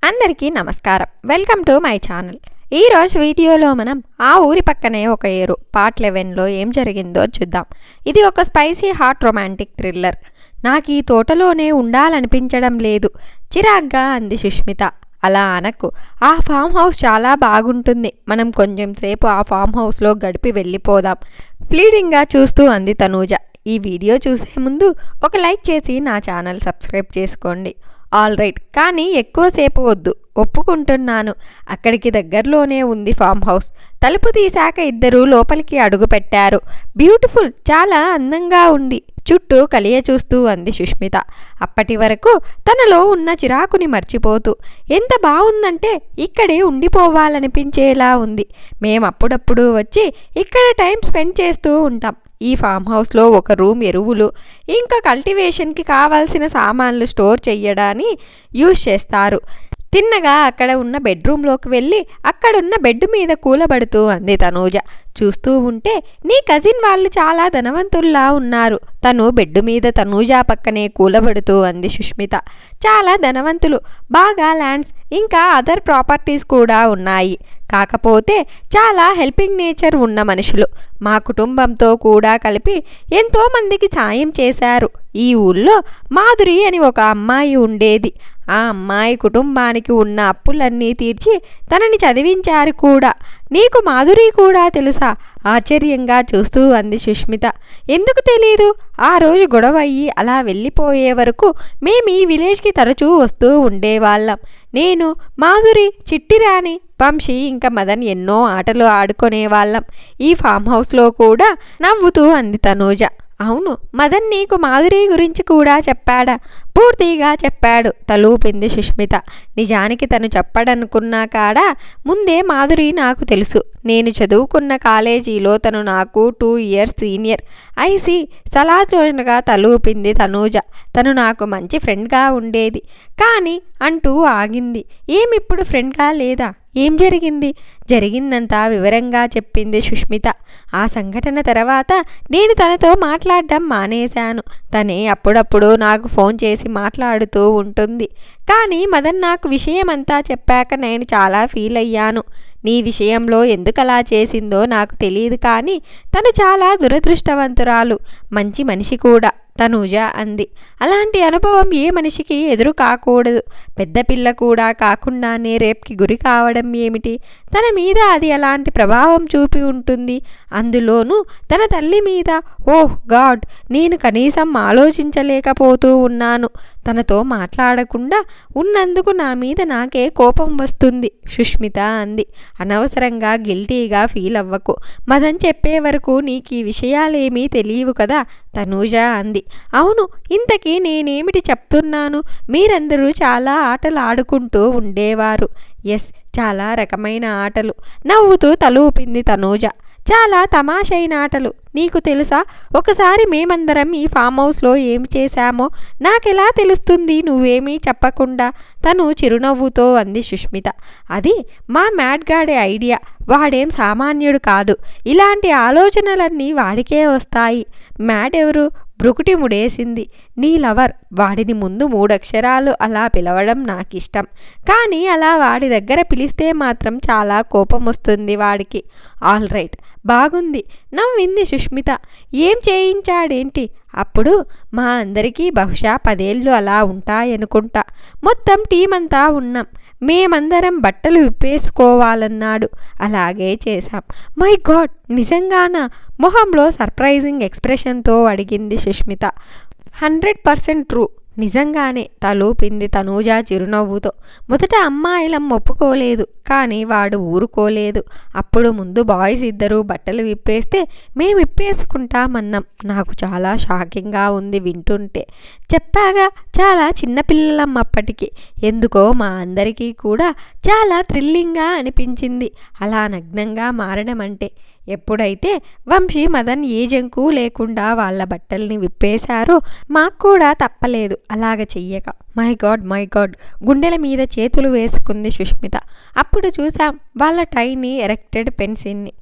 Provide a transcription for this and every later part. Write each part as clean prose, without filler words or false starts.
అందరికీ నమస్కారం. Welcome to my channel. ఈరోజు వీడియోలో మనం ఆ ఊరి పక్కనే ఒక ఏరు పార్ట్ 11లో ఏం జరిగిందో చూద్దాం. ఇది ఒక స్పైసీ హాట్ రొమాంటిక్ థ్రిల్లర్. నాకు ఈ తోటలోనే ఉండాలనిపించడం లేదు, చిరాగ్గా అంది సుష్మిత. అలా అనకు, ఆ ఫామ్ హౌస్ చాలా బాగుంటుంది, మనం కొంచెం సేపు ఆ ఫామ్ హౌస్లో గడిపి వెళ్ళిపోదాం, ఫ్లీడింగ్గా చూస్తూ అంది తనూజ. ఈ వీడియో చూసే ముందు ఒక లైక్ చేసి నా ఛానల్ సబ్స్క్రైబ్ చేసుకోండి. ఆల్ రైట్, కానీ ఎక్కువసేపు వద్దు, ఒప్పుకుంటున్నాను. అక్కడికి దగ్గరలోనే ఉంది ఫామ్ హౌస్. తలుపు తీశాక ఇద్దరూ లోపలికి అడుగు పెట్టారు. బ్యూటిఫుల్, చాలా అందంగా ఉంది, చుట్టూ కలియ చూస్తూ అంది సుష్మిత. అప్పటి వరకు తనలో ఉన్న చిరాకుని మర్చిపోతూ. ఎంత బాగుందంటే ఇక్కడే ఉండిపోవాలనిపించేలా ఉంది. మేమప్పుడప్పుడు వచ్చి ఇక్కడ టైం స్పెండ్ చేస్తూ ఉంటాం. ఈ ఫామ్ హౌస్లో ఒక రూమ్ ఎరువులు, ఇంకా కల్టివేషన్కి కావాల్సిన సామాన్లు స్టోర్ చెయ్యడాన్ని యూజ్ చేస్తారు. తిన్నగా అక్కడ ఉన్న బెడ్రూమ్లోకి వెళ్ళి అక్కడున్న బెడ్ మీద కూలబడుతూ అంది తనూజ. చూస్తూ ఉంటే నీ కజిన్ వాళ్ళు చాలా ధనవంతుల్లా ఉన్నారు. తను బెడ్ మీద తనూజ పక్కనే కూలబడుతూ అంది సుష్మిత. చాలా ధనవంతులు, బాగా ల్యాండ్స్ ఇంకా అదర్ ప్రాపర్టీస్ కూడా ఉన్నాయి. కాకపోతే చాలా హెల్పింగ్ నేచర్ ఉన్న మనుషులు. మా కుటుంబంతో కూడా కలిపి ఎంతోమందికి సాయం చేశారు. ఈ ఊళ్ళో మాధురి అని ఒక అమ్మాయి ఉండేది. ఆ అమ్మాయి కుటుంబానికి ఉన్న అప్పులన్నీ తీర్చి తనని చదివించారు కూడా. నీకు మాధురి కూడా తెలుసా? ఆశ్చర్యంగా చూస్తూ అంది సుష్మిత. ఎందుకు తెలీదు? ఆ రోజు గొడవ అయ్యి అలా వెళ్ళిపోయే వరకు మేము ఈ విలేజ్కి తరచూ వస్తూ ఉండేవాళ్ళం. నేను, మాధురి, చిట్టిరాణి, వంశీ ఇంకా మదన్ ఎన్నో ఆటలు ఆడుకునేవాళ్ళం. ఈ ఫామ్ హౌస్లో కూడా నవ్వుతూ అంది తనూజ. అవును, మదన్ నీకు మాధురి గురించి కూడా చెప్పాడా? పూర్తిగా చెప్పాడు, తలూపింది సుష్మిత. నిజానికి తను చెప్పడనుకున్నా కాడా ముందే మాధురి నాకు తెలుసు. నేను చదువుకున్న కాలేజీలో తను నాకు 2 years సీనియర్. ఐసి సలాచోజనగా తలూపింది తనూజ. తను నాకు మంచి ఫ్రెండ్గా ఉండేది. కానీ అంటూ ఆగింది. ఏమిప్పుడు ఫ్రెండ్గా లేదా? ఏం జరిగింది? జరిగిందంతా వివరంగా చెప్పింది సుష్మిత. ఆ సంఘటన తర్వాత నేను తనతో మాట్లాడడం మానేశాను. తనే అప్పుడప్పుడు నాకు ఫోన్ చేసి మాట్లాడుతూ ఉంటుంది. కానీ మదన్ నాకు విషయమంతా చెప్పాక నేను చాలా ఫీల్ అయ్యాను. నీ విషయంలో ఎందుకలా చేసిందో నాకు తెలియదు, కానీ తను చాలా దురదృష్టవంతురాలు, మంచి మనిషి కూడా, తనూజ అంది. అలాంటి అనుభవం ఏ మనిషికి ఎదురు కాకూడదు. పెద్ద పిల్ల కూడా కాకుండానే రేప్కి గురి కావడం ఏమిటి? తన మీద అది అలాంటి ప్రభావం చూపి ఉంటుంది, అందులోనూ తన తల్లి మీద. ఓహ్ గాడ్, నేను కనీసం ఆలోచించలేకపోతూ ఉన్నాను. తనతో మాట్లాడకుండా ఉన్నందుకు నా మీద నాకే కోపం వస్తుంది, సుష్మిత అంది. అనవసరంగా గిల్టీగా ఫీల్ అవ్వకు. మదన్ చెప్పే వరకు నీకు ఈ విషయాలేమీ తెలియవు కదా, తనూజ అంది. అవును, ఇంతకీ నేనేమిటి చెప్తున్నాను? మీరందరూ చాలా ఆటలు ఆడుకుంటూ ఉండేవారు. ఎస్, చాలా రకమైన ఆటలు, నవ్వుతూ తలూపింది తనూజ. చాలా తమాషైన ఆటలు. నీకు తెలుసా, ఒకసారి మేమందరం ఈ ఫామ్ హౌస్లో ఏం చేశామో నాకెలా తెలుస్తుంది నువ్వేమీ చెప్పకుండా? తను చిరునవ్వుతో అంది సుష్మిత. అది మా మ్యాడ్గాడే ఐడియా. వాడేం సామాన్యుడు కాదు. ఇలాంటి ఆలోచనలన్నీ వాడికే వస్తాయి. మ్యాడ్ ఎవరు? బ్రుకుటి ముడేసింది. నీ లవర్. వాడిని ముందు 3 అక్షరాలు అలా పిలవడం నాకిష్టం, కానీ అలా వాడి దగ్గర పిలిస్తే మాత్రం చాలా కోపం వస్తుంది వాడికి. ఆల్ రైట్, బాగుంది, నవ్వింది సుష్మిత. ఏం చేయించాడేంటి? అప్పుడు మా అందరికీ బహుశా 10 ఏళ్ళు అలా ఉంటాయనుకుంటా. మొత్తం టీమంతా ఉన్నాం. మేమందరం బట్టలు విప్పేసుకోవాలన్నాడు. అలాగే చేశాం. మై గాడ్, నిజంగానా? మొహంలో సర్ప్రైజింగ్ ఎక్స్ప్రెషన్తో అడిగింది సుష్మిత. 100% ట్రూ, నిజంగానే, తలూపింది తనూజ చిరునవ్వుతో. మొదట అమ్మాయిలం ఒప్పుకోలేదు, కానీ వాడు ఊరుకోలేదు. అప్పుడు ముందు బాయ్స్ ఇద్దరూ బట్టలు విప్పేస్తే మేము విప్పేసుకుంటామన్నాం. నాకు చాలా షాకింగ్గా ఉంది వింటుంటే. చెప్పాగా, చాలా చిన్నపిల్లలం అప్పటికి. ఎందుకో మా అందరికీ కూడా చాలా థ్రిల్లింగ్గా అనిపించింది అలా నగ్నంగా మారడం అంటే. ఎప్పుడైతే వంశీ, మదన్ ఏ జంకు లేకుండా వాళ్ళ బట్టల్ని విప్పేశారో మాకు కూడా తప్పలేదు అలాగ చెయ్యక. మై గాడ్, గుండెల మీద చేతులు వేసుకుంది సుష్మిత. అప్పుడు చూసాం వాళ్ళ టైని, ఎరెక్టెడ్ పెన్సిల్ని.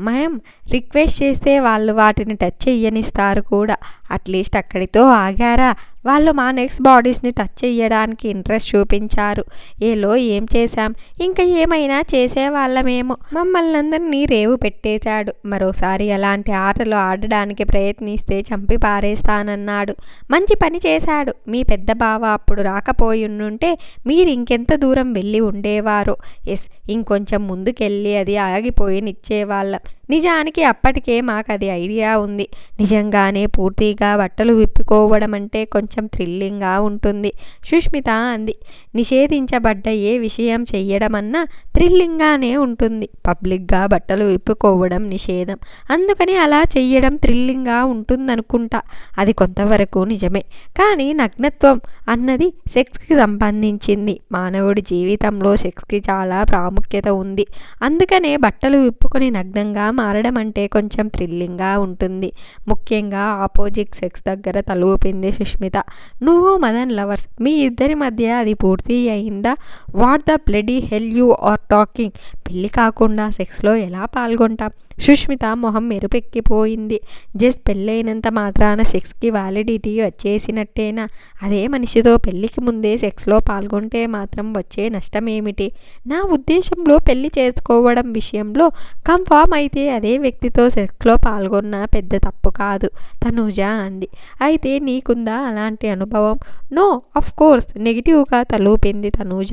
మేము రిక్వెస్ట్ చేస్తే వాళ్ళు వాటిని టచ్ చెయ్యనిస్తారు కూడా. అట్లీస్ట్ అక్కడితో ఆగారా? వాళ్ళు మా నెక్స్ట్ బాడీస్ని టచ్ చేయడానికి ఇంట్రెస్ట్ చూపించారు. ఏలో ఏం చేశాం, ఇంకా ఏమైనా చేసేవాళ్ళమేమో. మమ్మల్ని అందరినీ రేవు పెట్టేశాడు. మరోసారి అలాంటి ఆటలు ఆడడానికి ప్రయత్నిస్తే చంపి పారేస్తానన్నాడు. మంచి పని చేశాడు. మీ పెద్ద బావ అప్పుడు రాకపోయుంటే మీరు ఇంకెంత దూరం వెళ్ళి ఉండేవారో. ఎస్, ఇంకొంచెం ముందుకెళ్ళి అది ఆగిపోయి నిచ్చేవాళ్ళం. నిజానికి అప్పటికే మాకు అది ఐడియా ఉంది. నిజంగానే పూర్తిగా బట్టలు విప్పుకోవడం అంటే కొంచెం థ్రిల్లింగ్గా ఉంటుంది, సుష్మిత అంది. నిషేధించబడ్డ ఏ విషయం చెయ్యడమన్నా థ్రిల్లింగ్గానే ఉంటుంది. పబ్లిక్గా బట్టలు విప్పుకోవడం నిషేధం, అందుకని అలా చెయ్యడం థ్రిల్లింగ్గా ఉంటుందనుకుంటా. అది కొంతవరకు నిజమే. కానీ నగ్నత్వం అన్నది సెక్స్కి సంబంధించింది. మానవుడి జీవితంలో సెక్స్కి చాలా ప్రాముఖ్యత ఉంది. అందుకనే బట్టలు విప్పుకొని నగ్నంగా మారడం అంటే కొంచెం థ్రిల్లింగ్గా ఉంటుంది. ముఖ్యంగా ఆపోజిట్ సెక్స్ దగ్గర తలూపింది సుష్మిత. నువ్వు మదన్ లవర్స్, మీ ఇద్దరి మధ్య అది పూర్తి అయిందా? What the bloody hell you are talking? పెళ్ళి కాకుండా సెక్స్లో ఎలా పాల్గొంటాం? సుష్మిత మొహం మెరుపెక్కిపోయింది. జస్ట్ పెళ్ళైనంత మాత్రాన సెక్స్కి వ్యాలిడిటీ వచ్చేసినట్టేనా? అదే మనిషితో పెళ్ళికి ముందే సెక్స్లో పాల్గొంటే మాత్రం వచ్చే నష్టం ఏమిటి? నా ఉద్దేశంలో పెళ్లి చేసుకోవడం విషయంలో కన్ఫామ్ అయితే అదే వ్యక్తితో సెక్స్లో పాల్గొన్న పెద్ద తప్పు కాదు, తనూజ అంది. అయితే నీకుందా అలాంటి అనుభవం? నో, అఫ్ కోర్స్, నెగిటివ్గా తలూపింది తనూజ.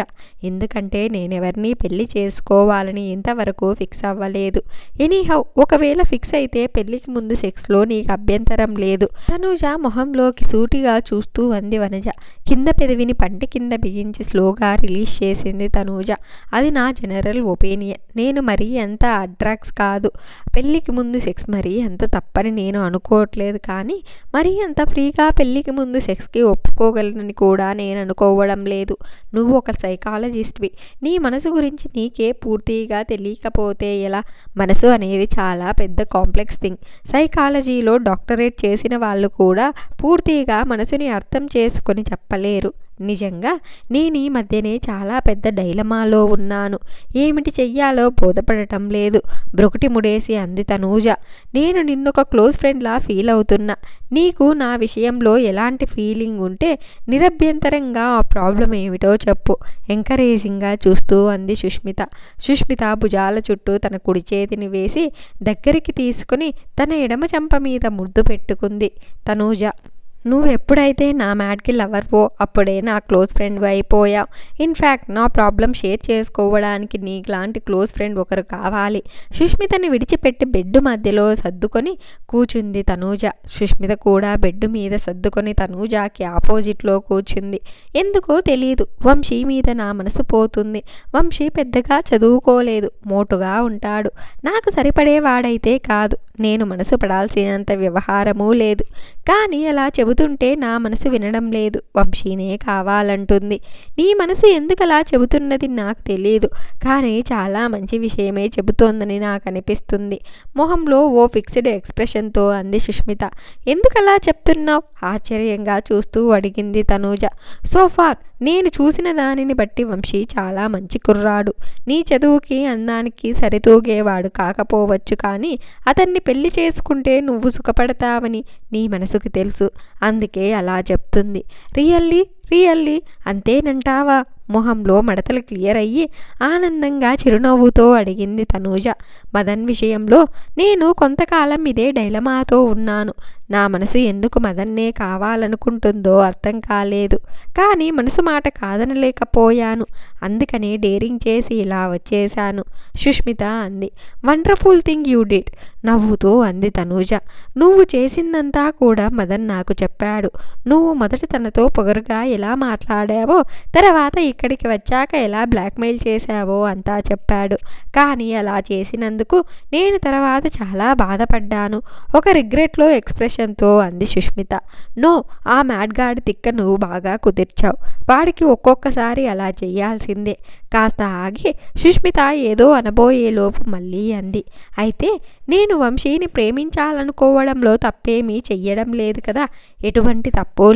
ఎందుకంటే నేనెవరిని పెళ్లి చేసుకోవాలని ఇంతవరకు ఫిక్స్ అవ్వలేదు. ఎనీహౌ, ఒకవేళ ఫిక్స్ అయితే పెళ్లికి ముందు సెక్స్లో నీకు అభ్యంతరం లేదు. తనూజ మొహంలోకి సూటిగా చూస్తూ అంది వనజ. కింద పెదవిని పంటి కింద బిగించి స్లోగా రిలీజ్ చేసింది తనూజ. అది నా జనరల్ ఒపీనియన్. నేను మరీ అంత అడ్రాక్స్ కాదు. పెళ్ళికి ముందు సెక్స్ మరీ అంత తప్పని నేను అనుకోవట్లేదు. కానీ మరీ అంత ఫ్రీగా పెళ్ళికి ముందు సెక్స్కి ఒప్పుకోగలనని కూడా నేను అనుకోవడం లేదు. నువ్వు ఒక సైకాలజిస్ట్వి. నీ మనసు గురించి నీకే పూర్తిగా తెలియకపోతే ఎలా? మనసు అనేది చాలా పెద్ద కాంప్లెక్స్ థింగ్. సైకాలజీలో డాక్టరేట్ చేసిన వాళ్ళు కూడా పూర్తిగా మనసుని అర్థం చేసుకొని చెప్పలేరు. నిజంగా నేను ఈ మధ్యనే చాలా పెద్ద డైలమాలో ఉన్నాను. ఏమిటి చెయ్యాలో బోధపడటం లేదు. బ్రొకటి ముడేసి అంది తనూజ. నేను నిన్నొక క్లోజ్ ఫ్రెండ్లా ఫీల్ అవుతున్నా. నీకు నా విషయంలో ఎలాంటి ఫీలింగ్ ఉంటే నిరభ్యంతరంగా ఆ ప్రాబ్లం ఏమిటో చెప్పు, ఎంకరేజింగ్గా చూస్తూ అంది సుష్మిత. సుష్మిత భుజాల చుట్టూ తన కుడి చేతిని వేసి దగ్గరికి తీసుకుని తన ఎడమ చెంప మీద ముద్దు పెట్టుకుంది తనూజ. నువ్వు ఎప్పుడైతే నా మ్యాడ్కి లవర్వో అప్పుడే నా క్లోజ్ ఫ్రెండ్ అయిపోయావు. ఇన్ఫ్యాక్ట్ నా ప్రాబ్లం షేర్ చేసుకోవడానికి నీకులాంటి క్లోజ్ ఫ్రెండ్ ఒకరు కావాలి. సుష్మితని విడిచిపెట్టి బెడ్ మధ్యలో సర్దుకొని కూర్చుంది తనూజ. సుష్మిత కూడా బెడ్ మీద సర్దుకొని తనూజకి ఆపోజిట్లో కూర్చుంది. ఎందుకో తెలీదు, వంశీ మీద నా మనసు పోతుంది. వంశీ పెద్దగా చదువుకోలేదు, మోటుగా ఉంటాడు. నాకు సరిపడేవాడైతే కాదు. నేను మనసు పడాల్సినంత వ్యవహారమూ లేదు. కానీ అలా చెబుతుంటే నా మనసు వినడం లేదు. వంశీనే కావాలంటుంది. నీ మనసు ఎందుకలా చెబుతున్నది నాకు తెలియదు. కానీ చాలా మంచి విషయమే చెబుతోందని నాకు అనిపిస్తుంది. మొహంలో ఓ ఫిక్స్డ్ ఎక్స్ప్రెషన్తో అంది సుష్మిత. ఎందుకలా చెప్తున్నావు? ఆశ్చర్యంగా చూస్తూ అడిగింది తనూజ. సోఫార్ నేను చూసిన దానిని బట్టి వంశీ చాలా మంచి కుర్రాడు. నీ చదువుకి అందానికి సరితూగేవాడు కాకపోవచ్చు, కానీ అతన్ని పెళ్లి చేసుకుంటే నువ్వు సుఖపడతావని నీ మనసుకు తెలుసు. అందుకే అలా చెప్తుంది. రియల్లీ అంతేనంటావా? మొహంలో మడతలు క్లియర్ అయ్యి ఆనందంగా చిరునవ్వుతో అడిగింది తనూజ. మదన్ విషయంలో నేను కొంతకాలం ఇదే డైలమాతో ఉన్నాను. నా మనసు ఎందుకు మదన్నే కావాలనుకుంటుందో అర్థం కాలేదు. కానీ మనసు మాట కాదనలేకపోయాను. అందుకనే డేరింగ్ చేసి ఇలా వచ్చేశాను, సుష్మిత అంది. వండర్ఫుల్ థింగ్ యూ డిడ్, నవ్వుతూ అంది తనూజ. నువ్వు చేసిందంతా కూడా మదన్ నాకు చెప్పాడు. నువ్వు మొదట తనతో పొగరుగా ఎలా మాట్లాడావో, తర్వాత ఇక్కడికి వచ్చాక ఎలా బ్లాక్మెయిల్ చేశావో అంతా చెప్పాడు. కానీ అలా చేసినందుకు నేను తర్వాత చాలా బాధపడ్డాను. ఒక రిగ్రెట్లో ఎక్స్ప్రెషన్తో అంది సుష్మిత. నో, ఆ మ్యాడ్గాడ్ తిక్క నువ్వు బాగా కుదిర్చావు. వాడికి ఒక్కొక్కసారి అలా చెయ్యాల్సిందే. కాస్త ఆగి సుష్మిత ఏదో అనబోయేలోపు మళ్ళీ అంది. అయితే నేను వంశీని ప్రేమించాలనుకోవడంలో తప్పేమీ చెయ్యడం లేదు కదా? ఎటువంటి తప్పో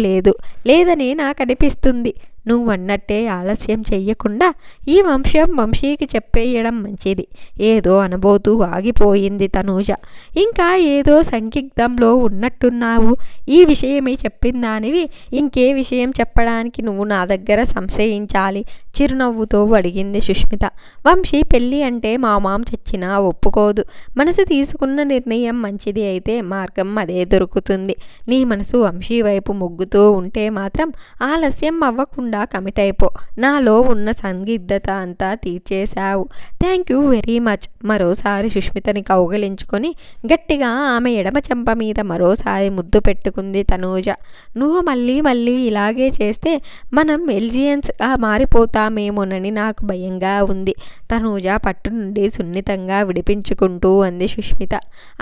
లేదనే నాకు అనిపిస్తుంది. నువ్వన్నట్టే ఆలస్యం చెయ్యకుండా ఈ వంశీకి చెప్పేయడం మంచిది. ఏదో అనబోతూ ఆగిపోయింది తనూజ. ఇంకా ఏదో సందిగ్ధంలో ఉన్నట్టున్నావు. ఈ విషయమే చెప్పిందానివి ఇంకే విషయం చెప్పడానికి నువ్వు నా దగ్గర సంశయించాలి? చిరునవ్వుతో అడిగింది సుష్మిత. వంశీ పెళ్ళి అంటే మా మామ చచ్చినా ఒప్పుకోదు. మనసు తీసుకున్న నిర్ణయం మంచిది అయితే మార్గం అదే దొరుకుతుంది. నీ మనసు వంశీ వైపు మొగ్గుతూ ఉంటే మాత్రం ఆలస్యం అవ్వకుండా కమిట్ అయిపో. నాలో ఉన్న సందిగ్ధత అంతా తీర్చేశావు. Thank you very much. మరోసారి సుష్మితని కౌగలించుకొని గట్టిగా ఆమె ఎడమ చెంప మీద మరోసారి ముద్దు పెట్టుకుంది తనూజ. నువ్వు మళ్ళీ ఇలాగే చేస్తే మనం ఎల్జియన్స్గా మారిపోతామేమోనని నాకు భయంగా ఉంది. తనూజ పట్టు నుండి సున్నితంగా విడిపించుకుంటూ అంది సుష్మిత.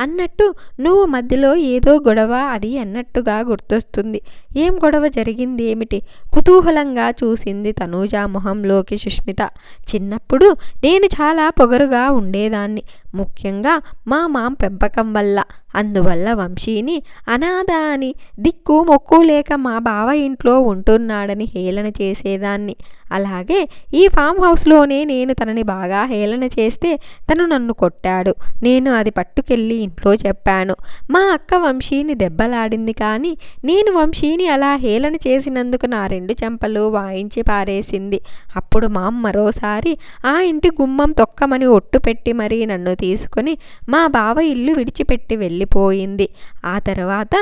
అన్నట్టు నువ్వు మధ్యలో ఏదో గొడవ అది అన్నట్టుగా గుర్తొస్తుంది. ఏం గొడవ జరిగింది ఏమిటి? కుతూహలంగా చూసింది తనూజ మొహంలోకి సుష్మిత. చిన్నప్పుడు నేను చాలా పొగరుగా ఉండేదాన్ని, ముఖ్యంగా మా మామ పెంపకం వల్ల. అందువల్ల వంశీని అనాథ అని దిక్కు మొక్కు లేక మా బావ ఇంట్లో ఉంటున్నాడని హేళన చేసేదాన్ని. అలాగే ఈ ఫామ్ హౌస్లోనే నేను తనని బాగా హేళన చేస్తే తను నన్ను కొట్టాడు. నేను అది పట్టుకెళ్ళి ఇంట్లో చెప్పాను. మా అక్క వంశీని దెబ్బలాడింది, కానీ నేను వంశీని అలా హేళన చేసినందుకు నా 2 చెంపలు వాయించి పారేసింది. అప్పుడు మా మరోసారి ఆ ఇంటి గుమ్మం తొక్కమని ఒట్టు పెట్టి మరీ నన్ను తీసుకొని మా బావ ఇల్లు విడిచిపెట్టి వెళ్ళిపోయింది. ఆ తర్వాత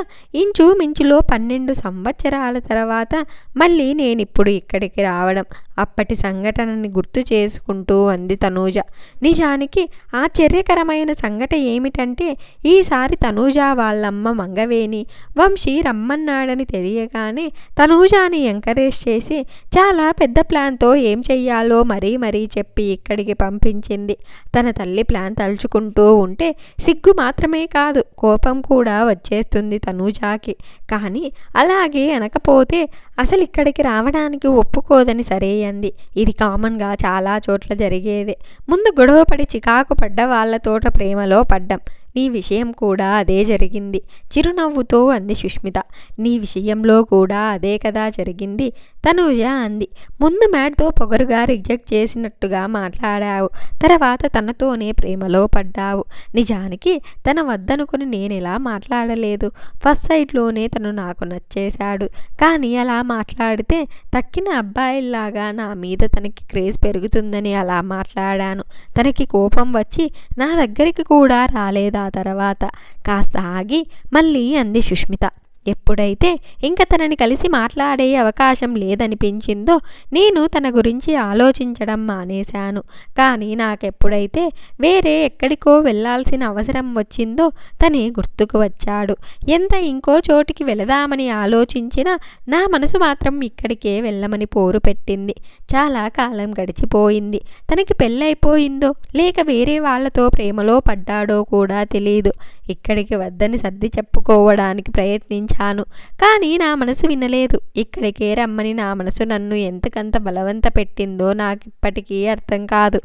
ఇంచుమించులో 12 సంవత్సరాల తర్వాత మళ్ళీ నేనిప్పుడు ఇక్కడికి రావడం. అప్పటి సంఘటనని గుర్తు చేసుకుంటూ అంది తనూజ. నిజానికి ఆశ్చర్యకరమైన సంఘటన ఏమిటంటే ఈసారి తనూజ వాళ్ళమ్మ మంగవేణి వంశీ రమ్మన్నాడని తెలియగానే తనూజాని ఎంకరేజ్ చేసి చాలా పెద్ద ప్లాన్తో ఏం చెయ్యాలో మరీ చెప్పి ఇక్కడికి పంపించింది. తన తల్లి ప్లాన్ తలుచుకుంటూ ఉంటే సిగ్గు మాత్రమే కాదు కోపం కూడా వచ్చేస్తుంది తనూజాకి. కానీ అలాగే అనకపోతే అసలు ఇక్కడికి రావడానికి ఒప్పుకోదని సరే అంది. ఇది కామన్గా చాలా చోట్ల జరిగేదే. ముందు గొడవపడి చికాకు పడ్డ వాళ్ళతోట ప్రేమలో పడ్డం. నీ విషయం కూడా అదే జరిగింది. చిరునవ్వుతో అంది సుష్మిత. నీ విషయంలో కూడా అదే కదా జరిగింది తనూజ అంది. ముందు మ్యాట్తో పొగరుగా రిజెక్ట్ చేసినట్టుగా మాట్లాడావు, తర్వాత తనతోనే ప్రేమలో పడ్డావు. నిజానికి తన వద్దనుకుని నేను ఇలా మాట్లాడలేదు. ఫస్ట్ సైట్లోనే తను నాకు నచ్చేశాడు. కానీ అలా మాట్లాడితే తక్కిన అబ్బాయిల్లాగా నా మీద తనకి క్రేజ్ పెరుగుతుందని అలా మాట్లాడాను. తనకి కోపం వచ్చి నా దగ్గరికి కూడా రాలేదా? తర్వాత కాస్త ఆగి మళ్ళీ అంది సుష్మిత. ఎప్పుడైతే ఇంకా తనని కలిసి మాట్లాడే అవకాశం లేదనిపించిందో నేను తన గురించి ఆలోచించడం మానేశాను. కానీ నాకెప్పుడైతే వేరే ఎక్కడికో వెళ్ళాల్సిన అవసరం వచ్చిందో తనే గుర్తుకు వచ్చాడు. ఎంత ఇంకో చోటికి వెళదామని ఆలోచించినా నా మనసు మాత్రం ఇక్కడికే వెళ్ళమని పోరు పెట్టింది. చాలా కాలం గడిచిపోయింది. తనకి పెళ్ళైపోయిందో లేక వేరే వాళ్ళతో ప్రేమలో పడ్డాడో కూడా తెలియదు. ఇక్కడికి వద్దని సర్ది చెప్పుకోవడానికి ప్రయత్నించాను, కానీ నా మనసు వినలేదు. ఇక్కడికే రమ్మని నా మనసు నన్ను ఎంతకంత బలవంత పెట్టిందో నాకు ఇప్పటికీ అర్థం కాదు.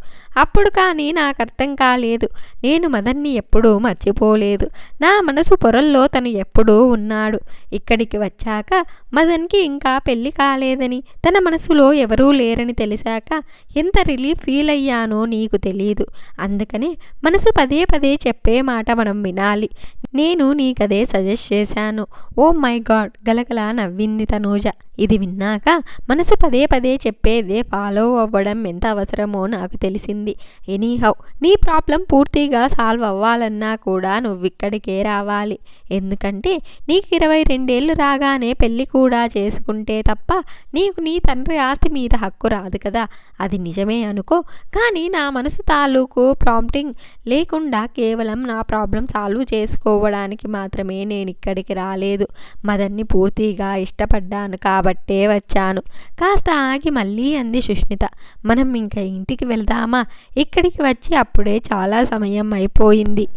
అప్పుడు కానీ నాకు అర్థం కాలేదు. నేను మదన్ని ఎప్పుడూ మర్చిపోలేదు. నా మనసు పొరల్లో తను ఎప్పుడూ ఉన్నాడు. ఇక్కడికి వచ్చాక మదన్కి ఇంకా పెళ్లి కాలేదని, తన మనసులో ఎవరూ లేరని తెలిసాక ఎంత రిలీఫ్ ఫీల్ అయ్యానో నీకు తెలీదు. అందుకనే మనసు పదే చెప్పే మాట మనం వినాలి. నేను నీకదే సజెస్ట్ చేశాను. ఓ మై గాడ్, గలగలా నవ్వింది తనూజ. ఇది విన్నాక మనసు పదే చెప్పేదే ఫాలో అవ్వడం ఎంత అవసరమో నాకు తెలిసింది. ఎనీహౌ నీ ప్రాబ్లం పూర్తిగా సాల్వ్ అవ్వాలన్నా కూడా నువ్విక్కడికే రావాలి. ఎందుకంటే నీకు 22 ఏళ్ళు రాగానే పెళ్ళి కూడా చేసుకుంటే తప్ప నీకు నీ తండ్రి ఆస్తి మీద హక్కు రాదు కదా. అది నిజమే అనుకో, కానీ నా మనసు తాలూకు ప్రాంప్టింగ్ లేకుండా కేవలం నా ప్రాబ్లం సాల్వ్ చేసుకోవడానికి మాత్రమే నేను ఇక్కడికి రాలేదు. మదన్ని పూర్తిగా ఇష్టపడ్డాను కాబట్టే వచ్చాను. కాస్త ఆగి మళ్ళీ అంది సుష్మిత. మనం ఇంకా ఇంటికి వెళ్దామా? ఇక్కడికి వచ్చి అప్పుడే చాలా సమయం అయిపోయింది.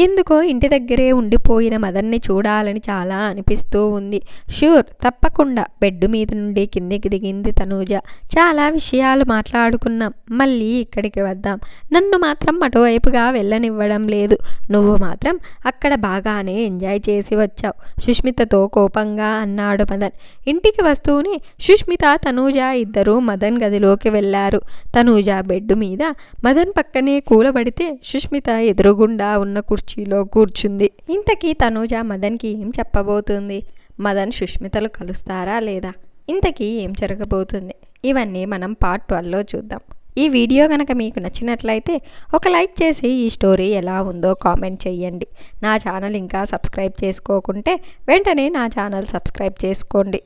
ఎందుకో ఇంటి దగ్గరే ఉండిపోయిన మదన్ని చూడాలని చాలా అనిపిస్తూ ఉంది. ష్యూర్, తప్పకుండా. బెడ్ మీద నుండి కిందికి దిగింది తనూజ. చాలా విషయాలు మాట్లాడుకున్నాం, మళ్ళీ ఇక్కడికి వద్దాం. నన్ను మాత్రం అటువైపుగా వెళ్ళనివ్వడం లేదు. నువ్వు మాత్రం అక్కడ బాగానే ఎంజాయ్ చేసి వచ్చావు, సుష్మితతో కోపంగా అన్నాడు మదన్. ఇంటికి వస్తూనే సుష్మిత, తనూజ ఇద్దరూ మదన్ గదిలోకి వెళ్లారు. తనూజ బెడ్ మీద మదన్ పక్కనే కూలబడితే సుష్మిత ఎదురుగుండా ఉన్న కుర్చీలో కూర్చుంది. ఇంతకీ తనూజ మదన్కి ఏం చెప్పబోతుంది? మదన్ సుష్మితలు కలుస్తారా లేదా? ఇంతకీ ఏం జరగబోతుంది? ఇవన్నీ మనం పార్ట్ 12లో చూద్దాం. ఈ వీడియో కనుక మీకు నచ్చినట్లయితే ఒక లైక్ చేసి ఈ స్టోరీ ఎలా ఉందో కామెంట్ చేయండి. నా ఛానల్ ఇంకా సబ్స్క్రైబ్ చేసుకోకుంటే వెంటనే నా ఛానల్ సబ్స్క్రైబ్ చేసుకోండి.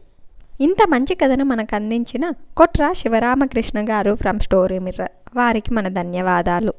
ఇంత మంచి కథను మనకు అందించిన కొట్ర శివరామకృష్ణ గారు ఫ్రమ్ స్టోరీ మిర్రర్ వారికి మన ధన్యవాదాలు.